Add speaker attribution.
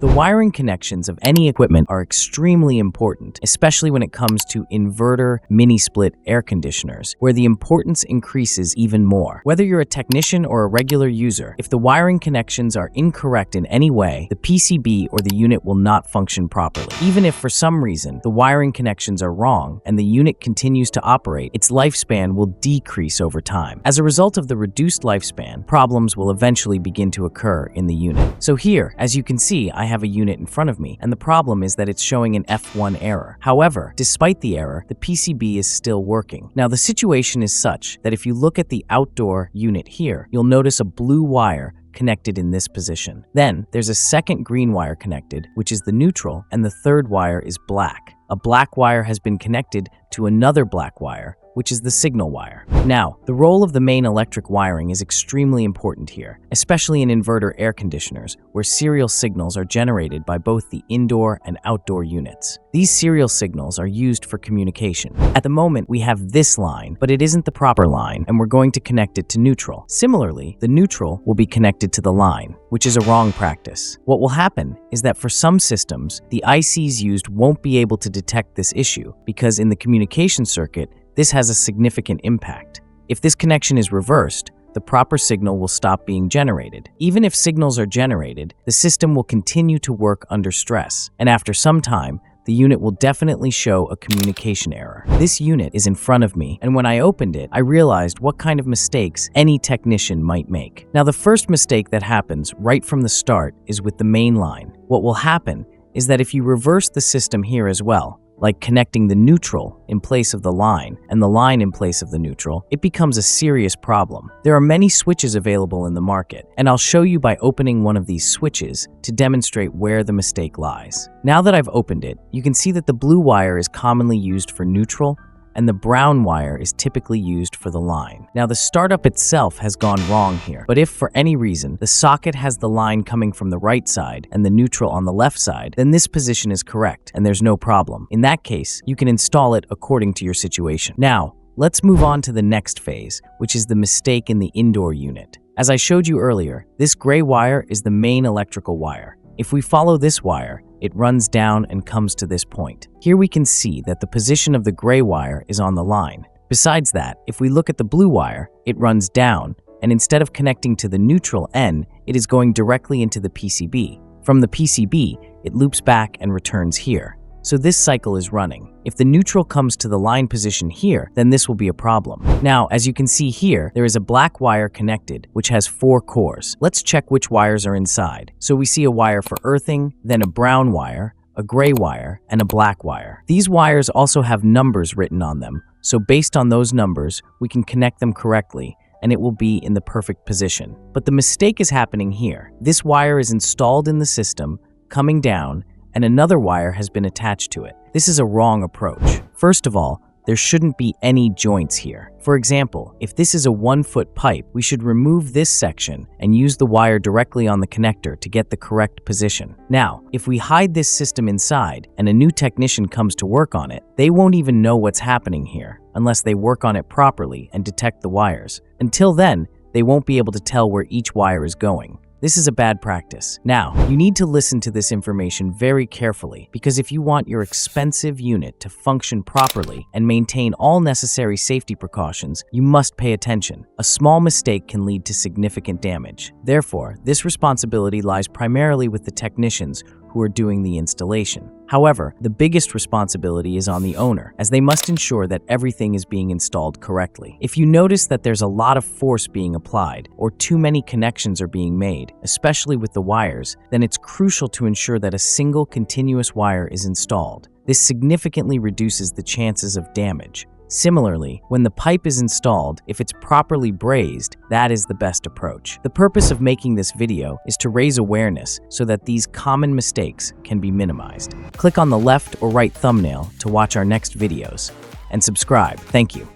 Speaker 1: The wiring connections of any equipment are extremely important, especially when it comes to inverter, mini-split air conditioners, where the importance increases even more. Whether you're a technician or a regular user, if the wiring connections are incorrect in any way, the PCB or the unit will not function properly. Even if for some reason the wiring connections are wrong and the unit continues to operate, its lifespan will decrease over time. As a result of the reduced lifespan, problems will eventually begin to occur in the unit. So here, as you can see, I have a unit in front of me, and the problem is that it's showing an F1 error. However, despite the error, the PCB is still working. Now, the situation is such that if you look at the outdoor unit here, you'll notice a blue wire connected in this position. Then there's a second green wire connected, which is the neutral, and the third wire is black. A black wire has been connected to another black wire, which is the signal wire. Now, the role of the main electric wiring is extremely important here, especially in inverter air conditioners, where serial signals are generated by both the indoor and outdoor units. These serial signals are used for communication. At the moment, we have this line, but it isn't the proper line, and we're going to connect it to neutral. Similarly, the neutral will be connected to the line, which is a wrong practice. What will happen is that for some systems, the ICs used won't be able to detect this issue, because in the communication circuit, this has a significant impact. If this connection is reversed, the proper signal will stop being generated. Even if signals are generated, the system will continue to work under stress, and after some time, the unit will definitely show a communication error. This unit is in front of me, and when I opened it, I realized what kind of mistakes any technician might make. Now, the first mistake that happens right from the start is with the main line. What will happen is that if you reverse the system here as well, like connecting the neutral in place of the line and the line in place of the neutral, it becomes a serious problem. There are many switches available in the market, and I'll show you by opening one of these switches to demonstrate where the mistake lies. Now that I've opened it, you can see that the blue wire is commonly used for neutral, and the brown wire is typically used for the line. Now, the startup itself has gone wrong here, but if for any reason the socket has the line coming from the right side and the neutral on the left side, then this position is correct and there's no problem. In that case, you can install it according to your situation. Now, let's move on to the next phase, which is the mistake in the indoor unit. As I showed you earlier, this gray wire is the main electrical wire. If we follow this wire, it runs down and comes to this point. Here we can see that the position of the gray wire is on the line. Besides that, if we look at the blue wire, it runs down, and instead of connecting to the neutral N, it is going directly into the PCB. From the PCB, it loops back and returns here. So this cycle is running. If the neutral comes to the line position here, then this will be a problem. Now, as you can see here, there is a black wire connected, which has 4 cores. Let's check which wires are inside. So we see a wire for earthing, then a brown wire, a gray wire, and a black wire. These wires also have numbers written on them, so based on those numbers, we can connect them correctly, and it will be in the perfect position. But the mistake is happening here. This wire is installed in the system, coming down, and another wire has been attached to it. This is a wrong approach. First of all, there shouldn't be any joints here. For example, if this is a 1-foot pipe, we should remove this section and use the wire directly on the connector to get the correct position. Now, if we hide this system inside and a new technician comes to work on it, they won't even know what's happening here unless they work on it properly and detect the wires. Until then, they won't be able to tell where each wire is going. This is a bad practice. Now, you need to listen to this information very carefully, because if you want your expensive unit to function properly and maintain all necessary safety precautions, you must pay attention. A small mistake can lead to significant damage. Therefore, this responsibility lies primarily with the technicians who are doing the installation. However, the biggest responsibility is on the owner, as they must ensure that everything is being installed correctly. If you notice that there's a lot of force being applied, or too many connections are being made, especially with the wires, then it's crucial to ensure that a single continuous wire is installed. This significantly reduces the chances of damage. Similarly, when the pipe is installed, if it's properly brazed, that is the best approach. The purpose of making this video is to raise awareness so that these common mistakes can be minimized. Click on the left or right thumbnail to watch our next videos, and subscribe. Thank you.